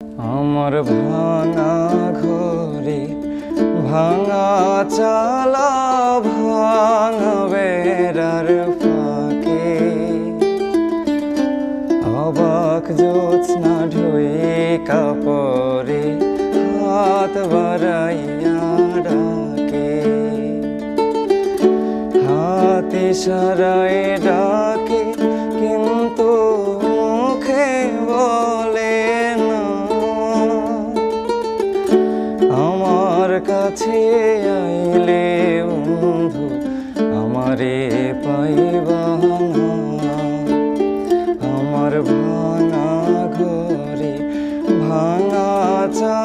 আমার ভাঙা ঘরে ভাঙা চালা ভাঙা বেড়ার ফাঁকে অবাক জ্যোৎস্না ঢুয়ে কাপড়ে হাত বাড়াইয়া ডাকে, হাত ইশারায় ডাকে কিন্তু মুখে বলে না। আমার কাছে আইলে বন্ধু আমারে পাইবা না। আমার ভাঙা ঘরে ভাঙা চা